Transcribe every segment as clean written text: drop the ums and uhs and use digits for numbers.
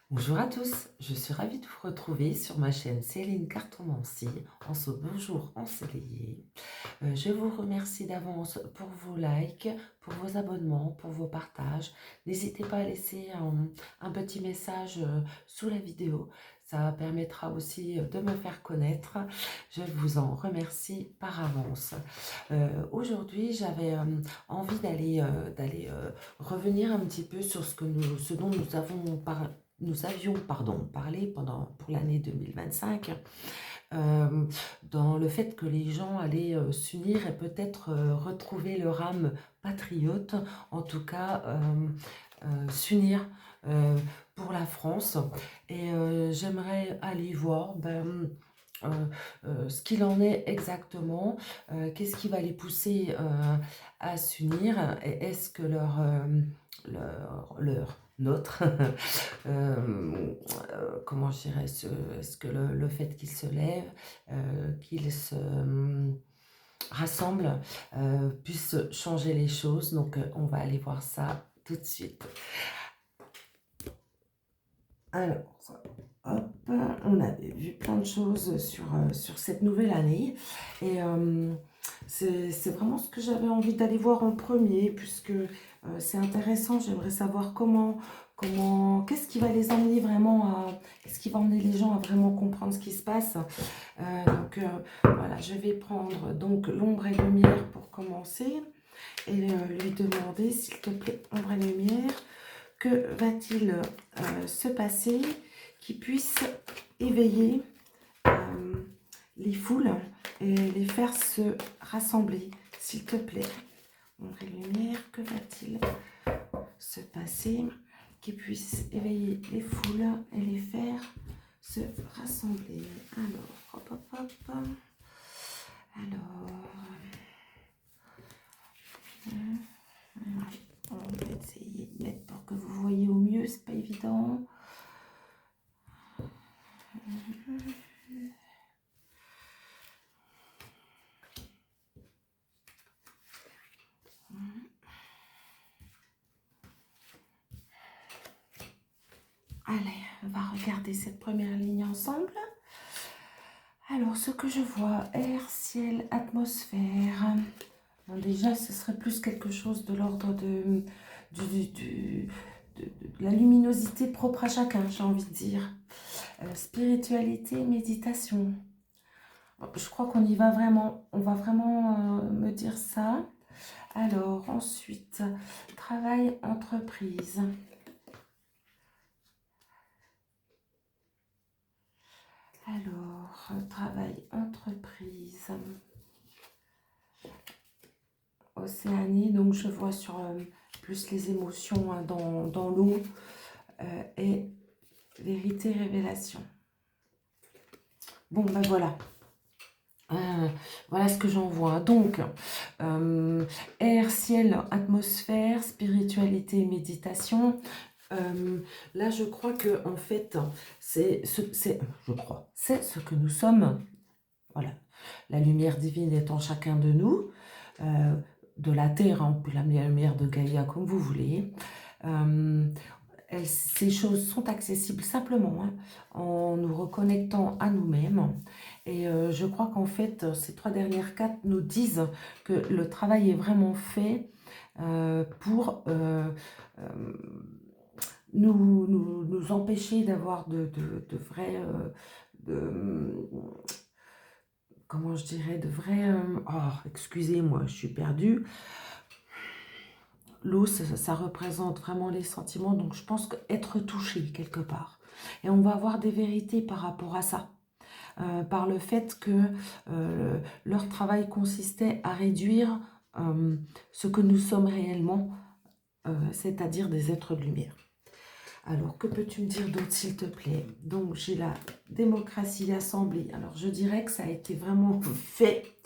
Bonjour à tous, je suis ravie de vous retrouver sur ma chaîne Céline Cartomancie en ce beau jour ensoleillé. Je vous remercie d'avance pour vos likes, pour vos abonnements, pour vos partages. N'hésitez pas à laisser un petit message sous la vidéo. Ça permettra aussi de me faire connaître. Je vous en remercie par avance. Aujourd'hui, j'avais envie d'aller revenir un petit peu sur ce dont nous avions parlé pour l'année 2025, dans le fait que les gens allaient s'unir et peut-être retrouver leur âme patriote, en tout cas s'unir euh, pour la France. Et j'aimerais aller voir ce qu'il en est exactement, qu'est-ce qui va les pousser à s'unir, et est-ce que notre, comment je dirais, est-ce que le fait qu'ils se lèvent, qu'ils se rassemblent, puisse changer les choses. Donc on va aller voir ça tout de suite. Alors, hop, on avait vu plein de choses sur cette nouvelle année. Et c'est vraiment ce que j'avais envie d'aller voir en premier, puisque c'est intéressant. J'aimerais savoir qu'est-ce qui va les emmener qu'est-ce qui va emmener les gens à vraiment comprendre ce qui se passe. Voilà, je vais prendre donc l'ombre et lumière pour commencer et lui demander, s'il te plaît, ombre et lumière, que va-t-il se passer qui puisse éveiller les foules et les faire se rassembler, s'il te plaît. Ombre et lumière, que va-t-il se passer qui puisse éveiller les foules et les faire se rassembler? Alors, hop, hop, hop. Alors, on va essayer de mettre pour que vous voyez au mieux, c'est pas évident. Allez, on va regarder cette première ligne ensemble. Alors, ce que je vois, air, ciel, atmosphère. Bon, déjà, ce serait plus quelque chose de l'ordre de la luminosité propre à chacun, j'ai envie de dire. Spiritualité, méditation. Bon, je crois qu'on y va vraiment, on va vraiment me dire ça. Alors, ensuite, travail, entreprise. Alors, travail, entreprise. Océanie, donc je vois sur plus les émotions hein, dans l'eau et vérité, révélation. Bon, ben voilà. Voilà ce que j'en vois. Donc, air, ciel, atmosphère, spiritualité, méditation. Là, je crois que en fait, c'est ce que nous sommes. Voilà, la lumière divine est en chacun de nous, de la terre, hein, la lumière de Gaïa, comme vous voulez. Ces choses sont accessibles simplement hein, en nous reconnectant à nous-mêmes. Et je crois qu'en fait, ces 3 dernières cartes nous disent que le travail est vraiment fait pour nous empêcher d'avoir de vrais... comment je dirais, de vrais... oh, excusez-moi, je suis perdue. L'eau, ça représente vraiment les sentiments, donc je pense qu'être touché quelque part. Et on va avoir des vérités par rapport à ça. Par le fait que leur travail consistait à réduire ce que nous sommes réellement, c'est-à-dire des êtres de lumière. Alors, que peux-tu me dire d'autre, s'il te plaît? Donc, j'ai la démocratie, l'assemblée. Alors, je dirais que ça a été vraiment fait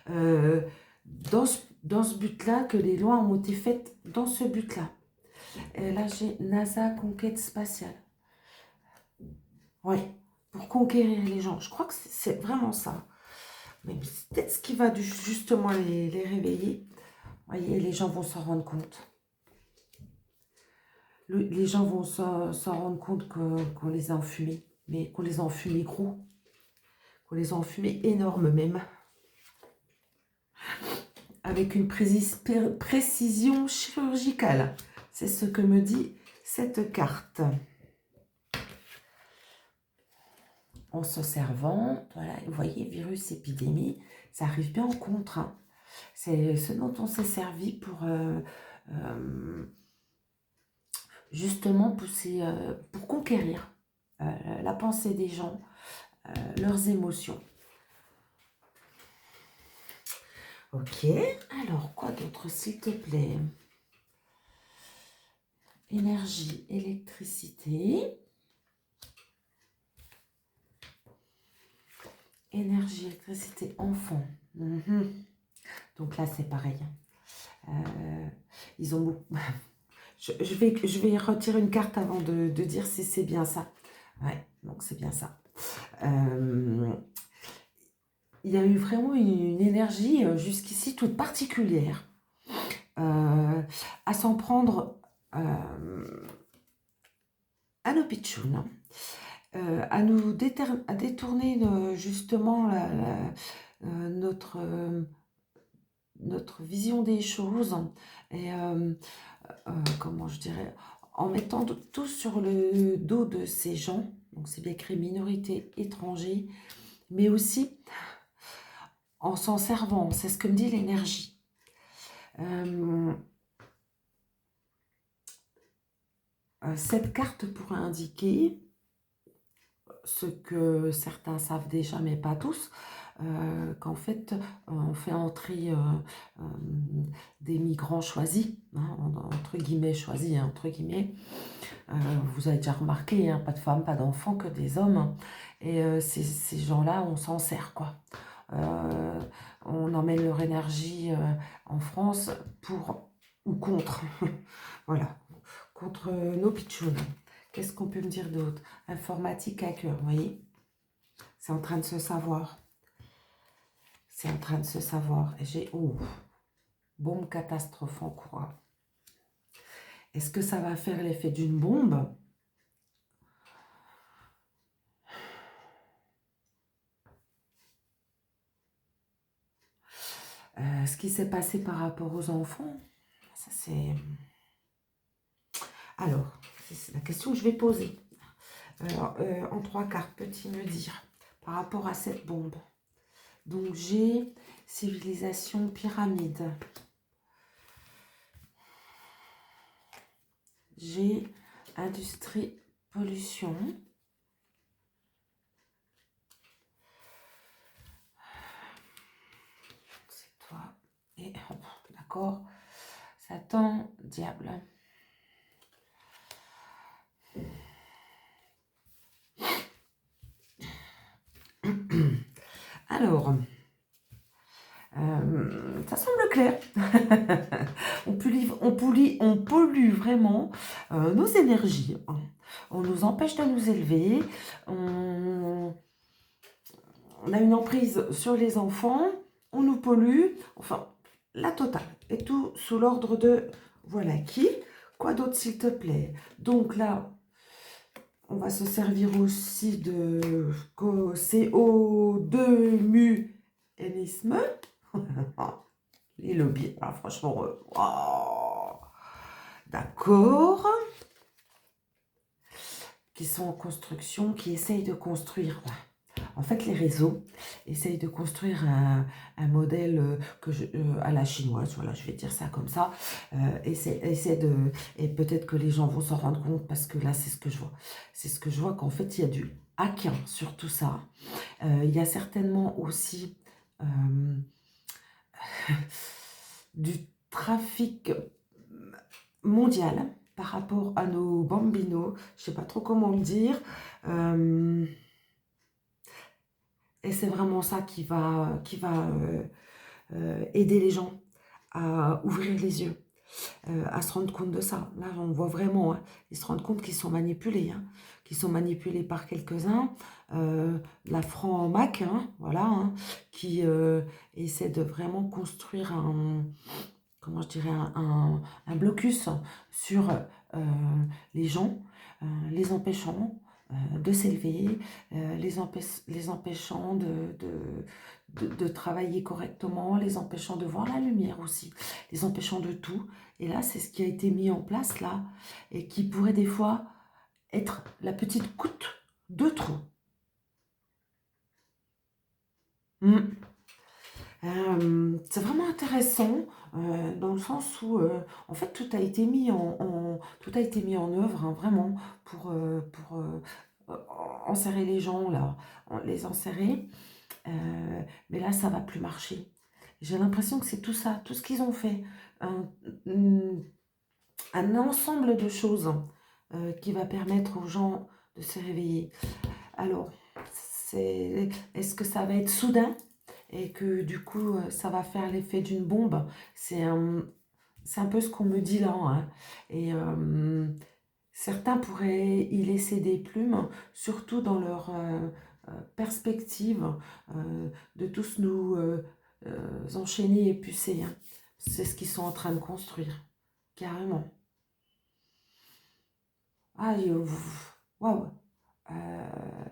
dans ce but-là, que les lois ont été faites dans ce but-là. Et là, j'ai NASA, conquête spatiale. Oui, pour conquérir les gens. Je crois que c'est vraiment ça. Mais c'est peut-être ce qui va justement les réveiller. Vous voyez, les gens vont s'en rendre compte. les gens vont s'en rendre compte qu'on les a enfumés, mais qu'on les a enfumés gros, qu'on les a enfumés énormes même, avec une précision chirurgicale. C'est ce que me dit cette carte. En se servant, voilà, vous voyez, virus, épidémie, ça arrive bien en contre. Hein. C'est ce dont on s'est servi pour justement pousser, pour conquérir la pensée des gens, leurs émotions. Ok, alors quoi d'autre s'il te plaît? Énergie, électricité. Énergie, électricité, enfant. Donc là, c'est pareil. Ils ont beaucoup... je vais retirer une carte avant de dire si c'est bien ça. Ouais, donc c'est bien ça. Il y a eu vraiment une énergie jusqu'ici toute particulière à s'en prendre à nos pitchouns, à nous à détourner justement notre, notre vision des choses et comment je dirais, en mettant tout sur le dos de ces gens, donc c'est bien écrit minorité étranger, mais aussi en s'en servant, c'est ce que me dit l'énergie. Cette carte pourrait indiquer ce que certains savent déjà, mais pas tous, qu'en fait, on fait entrer des migrants choisis, hein, entre guillemets choisis, hein, entre guillemets. Vous avez déjà remarqué, hein, pas de femmes, pas d'enfants, que des hommes. Et ces gens-là, on s'en sert, quoi. On emmène leur énergie en France pour ou contre. Voilà, contre nos pitchouns. Qu'est-ce qu'on peut me dire d'autre? Informatique à cœur, vous voyez? C'est en train de se savoir. C'est en train de se savoir. Et j'ai... Oh, bombe catastrophe en cours. Est-ce que ça va faire l'effet d'une bombe? Ce qui s'est passé par rapport aux enfants, ça c'est... Alors, c'est la question que je vais poser. Alors, en 3 cartes, peux-tu me dire, par rapport à cette bombe? Donc, j'ai civilisation pyramide. J'ai industrie pollution. C'est toi. Et, d'accord, Satan, diable. Alors, ça semble clair. on pollue vraiment nos énergies. Hein. On nous empêche de nous élever. On a une emprise sur les enfants. On nous pollue. Enfin, la totale. Et tout sous l'ordre de... Voilà qui. Quoi d'autre, s'il te plaît? Donc là, on va se servir aussi de CO2-muénisme. Les lobbies, alors franchement, wow. D'accord. Qui sont en construction, qui essayent de construire. En fait, les réseaux essayent de construire un modèle à la chinoise, voilà, je vais dire ça comme ça. Et peut-être que les gens vont s'en rendre compte parce que là, c'est ce que je vois. C'est ce que je vois qu'en fait, il y a du hack sur tout ça. Il y a certainement aussi du trafic mondial par rapport à nos bambinos. Je ne sais pas trop comment le dire. Et c'est vraiment ça qui va aider les gens à ouvrir les yeux, à se rendre compte de ça. Là, on voit vraiment, hein, ils se rendent compte qu'ils sont manipulés, hein, qu'ils sont manipulés par quelques-uns, la franc-mac, hein, voilà, hein, qui essaie de vraiment construire un, comment je dirais, un blocus sur les gens, les empêchant de s'élever, les empêchant de travailler correctement, les empêchant de voir la lumière aussi, les empêchant de tout. Et là, c'est ce qui a été mis en place là, et qui pourrait des fois être la petite goutte de trop. C'est vraiment intéressant dans le sens où en fait tout a été mis tout a été mis en œuvre hein, vraiment pour enserrer les gens là, les enserrer. Mais là ça va plus marcher. J'ai l'impression que c'est tout ça, tout ce qu'ils ont fait, un, un ensemble de choses qui va permettre aux gens de se réveiller. Alors, est-ce que ça va être soudain et que du coup, ça va faire l'effet d'une bombe? C'est un peu ce qu'on me dit là. Hein. Et certains pourraient y laisser des plumes, surtout dans leur perspective de tous nous enchaîner et pucer. Hein. C'est ce qu'ils sont en train de construire, carrément. Ah, waouh! Euh,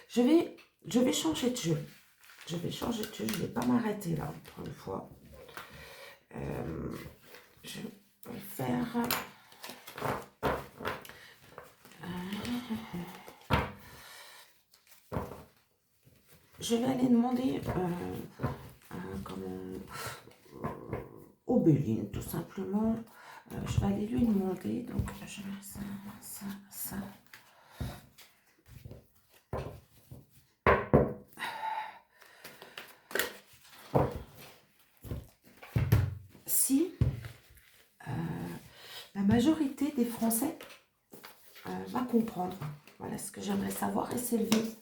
je vais changer de jeu. Je vais changer de jeu. Je ne vais pas m'arrêter là pour une fois. Je vais faire. Je vais aller demander au Béline, tout simplement. Je vais aller lui demander. Donc, je mets ça, ça, ça. Si la majorité des Français va comprendre, voilà ce que j'aimerais savoir et s'élever.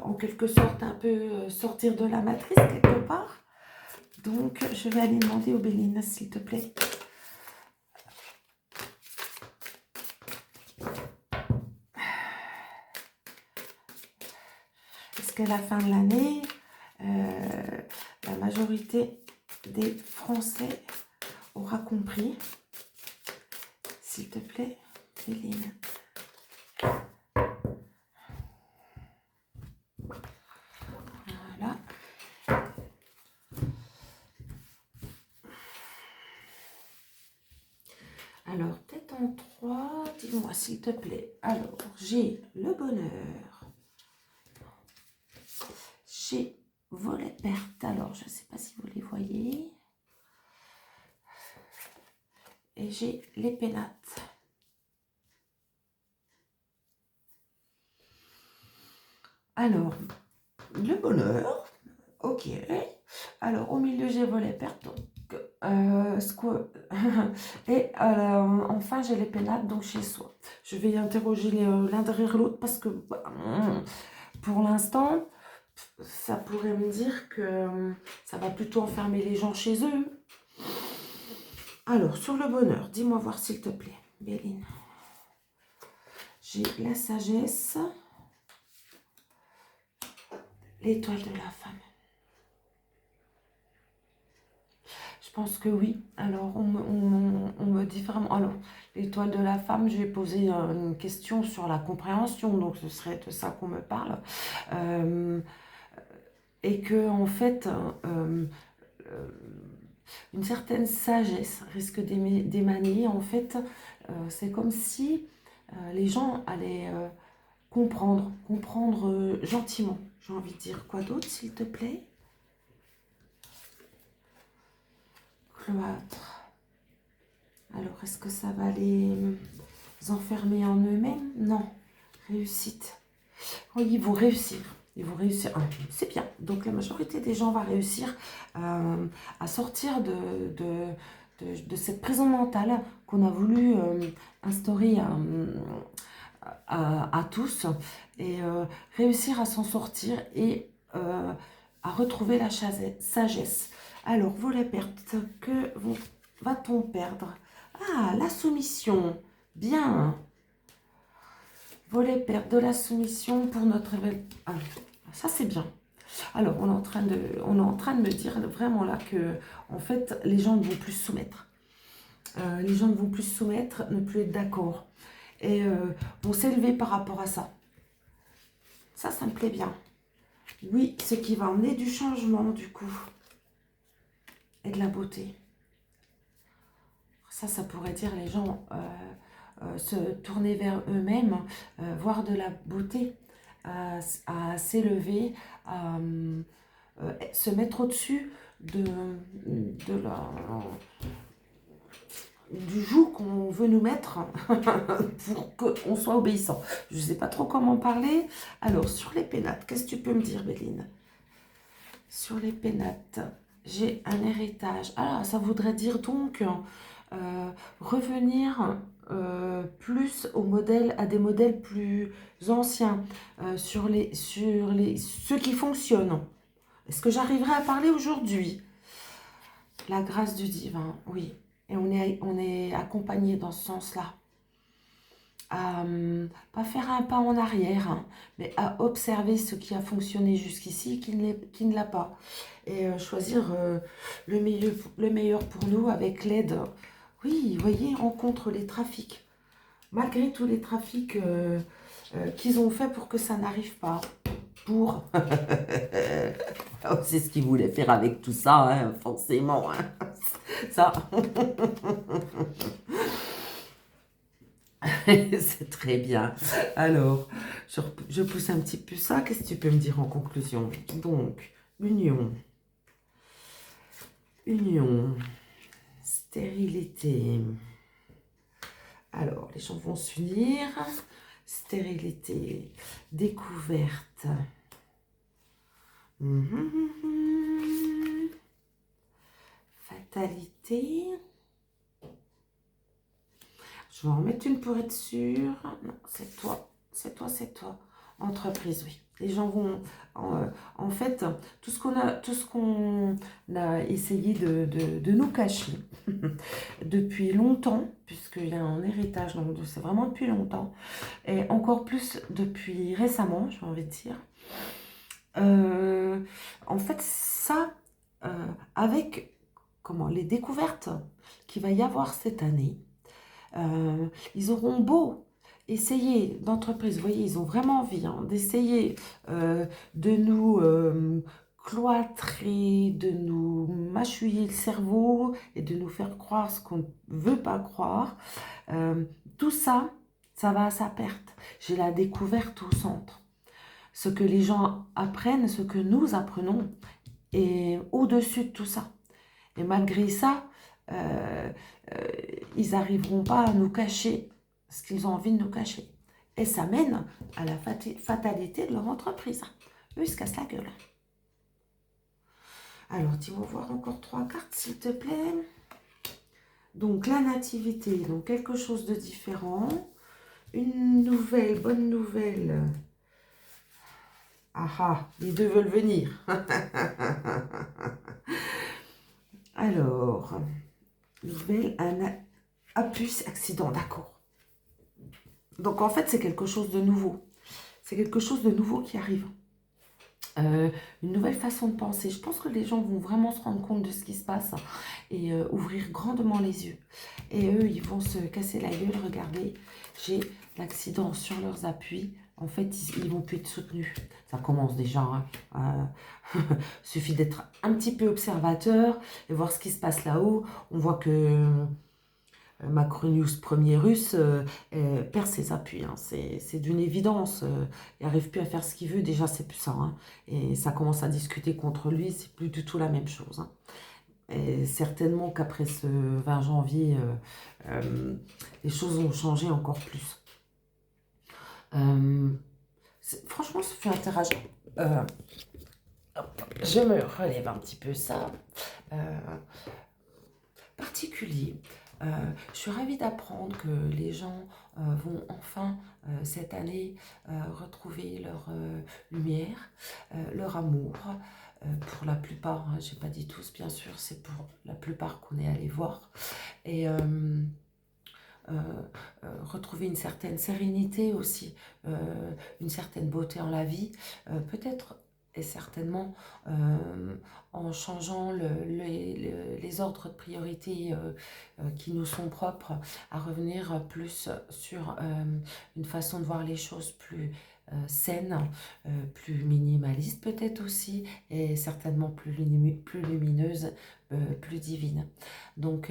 En quelque sorte un peu sortir de la matrice quelque part. Donc je vais aller demander au Béline s'il te plaît. Est-ce qu'à la fin de l'année, la majorité des Français aura compris? S'il te plaît, Béline. Voilà. Alors, tête en 3, dis-moi s'il te plaît. Alors, j'ai le bonheur. J'ai volet perte. Alors, je ne sais pas si vous les voyez. Et j'ai les pénates. Alors, le bonheur. Ok. Alors, au milieu, j'ai volet perte. Donc, et enfin, j'ai les pénates, donc chez soi. Je vais interroger l'un derrière l'autre parce que pour l'instant, ça pourrait me dire que ça va plutôt enfermer les gens chez eux. Alors, sur le bonheur, dis-moi voir s'il te plaît, Béline. J'ai la sagesse, l'étoile de la femme. Je pense que oui. Alors, on me dit vraiment... Alors, l'étoile de la femme, je vais poser une question sur la compréhension. Donc, ce serait de ça qu'on me parle. Et que, en fait, une certaine sagesse risque d'émaner. En fait, c'est comme si les gens allaient comprendre gentiment. J'ai envie de dire quoi d'autre, s'il te plaît? Cloître. Alors, est-ce que ça va les enfermer en eux-mêmes? Non. Réussite. Oui, ils vont réussir. Ils vont réussir. Ah, c'est bien. Donc, la majorité des gens va réussir à sortir de cette prison mentale qu'on a voulu instaurer à tous et réussir à s'en sortir et à retrouver la sagesse. Alors, volet perte, que va-t-on perdre? Ah, la soumission. Bien. Volet perte de la soumission pour notre événement. Ah, ça c'est bien. Alors, on est en train de me dire vraiment là que, en fait, les gens ne vont plus se soumettre. Les gens ne vont plus se soumettre, ne plus être d'accord. Et vont s'élever par rapport à ça. Ça me plaît bien. Oui, ce qui va emmener du changement, du coup. Et de la beauté. Ça pourrait dire les gens se tourner vers eux-mêmes, voir de la beauté, à s'élever, à se mettre au-dessus de la, du joug qu'on veut nous mettre pour qu'on soit obéissant. Je ne sais pas trop comment parler. Alors, sur les pénates, qu'est-ce que tu peux me dire, Béline? Sur les pénates, j'ai un héritage. Ah, ça voudrait dire donc revenir plus à des modèles plus anciens, sur ceux qui fonctionnent. Est-ce que j'arriverai à parler aujourd'hui? La grâce du divin, oui. Et on est accompagné dans ce sens-là. À pas faire un pas en arrière, hein, mais à observer ce qui a fonctionné jusqu'ici qui ne l'a pas. Et choisir le meilleur pour nous avec l'aide. Oui, vous voyez, on contre les trafics. Malgré tous les trafics qu'ils ont fait pour que ça n'arrive pas. Pour... Oh, c'est ce qu'ils voulaient faire avec tout ça, hein, forcément. Hein. Ça... C'est très bien. Alors, je pousse un petit peu ça. Qu'est-ce que tu peux me dire en conclusion? Donc, union. Union. Stérilité. Alors, les gens vont s'unir. Stérilité. Découverte. Fatalité. Je vais en mettre une pour être sûre. Non, c'est toi. C'est toi, c'est toi. Entreprise, oui. Les gens vont... En fait, tout ce qu'on a essayé de nous cacher depuis longtemps, puisqu'il y a un héritage, donc c'est vraiment depuis longtemps, et encore plus depuis récemment, j'ai envie de dire. En fait, ça, avec les découvertes qu'il va y avoir cette année, ils auront beau essayer d'entreprise, vous voyez, ils ont vraiment envie d'essayer de nous cloîtrer, de nous mâchouiller le cerveau et de nous faire croire ce qu'on ne veut pas croire. Tout ça, ça va à sa perte. J'ai la découverte au centre. Ce que les gens apprennent, ce que nous apprenons, est au-dessus de tout ça. Et malgré ça, ils n'arriveront pas à nous cacher ce qu'ils ont envie de nous cacher. Et ça mène à la fatalité de leur entreprise. Eux, ils se cassent la gueule. Alors, dis-moi voir encore 3 cartes, s'il te plaît. Donc, la nativité, donc quelque chose de différent. Une nouvelle, bonne nouvelle. Ah ah, les deux veulent venir. Alors, nouvelle, un plus accident, d'accord. Donc en fait, c'est quelque chose de nouveau. C'est quelque chose de nouveau qui arrive. Une nouvelle façon de penser. Je pense que les gens vont vraiment se rendre compte de ce qui se passe et ouvrir grandement les yeux. Et eux, ils vont se casser la gueule. Regardez, j'ai l'accident sur leurs appuis. En fait, ils vont plus être soutenus. Ça commence déjà. Hein. Suffit d'être un petit peu observateur et voir ce qui se passe là-haut. On voit que Macronius premier russe perd ses appuis. Hein. C'est d'une évidence. Il n'arrive plus à faire ce qu'il veut. Déjà, c'est plus ça. Hein. Et ça commence à discuter contre lui. C'est plus du tout la même chose. Hein. Et certainement qu'après ce 20 janvier, les choses ont changé encore plus. Franchement, ça fait intéressant. Je me relève un petit peu ça. Particulier. Je suis ravie d'apprendre que les gens vont enfin, cette année, retrouver leur lumière, leur amour. Pour la plupart, hein, je n'ai pas dit tous, bien sûr, c'est pour la plupart qu'on est allé voir. Et retrouver une certaine sérénité aussi, une certaine beauté en la vie. Peut-être et certainement en changeant les ordres de priorité qui nous sont propres, à revenir plus sur une façon de voir les choses plus saine, plus minimaliste peut-être aussi, et certainement plus lumineuse, plus divine. Donc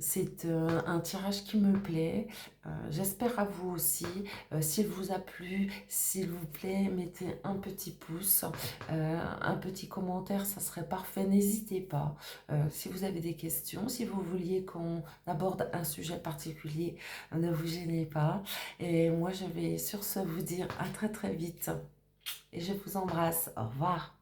c'est un tirage qui me plaît. J'espère à vous aussi. S'il vous a plu, s'il vous plaît, mettez un petit pouce, un petit commentaire, ça serait parfait. N'hésitez pas. Si vous avez des questions, si vous vouliez qu'on aborde un sujet particulier, ne vous gênez pas. Et moi, je vais sur ce vous dire à très très vite. Et je vous embrasse. Au revoir.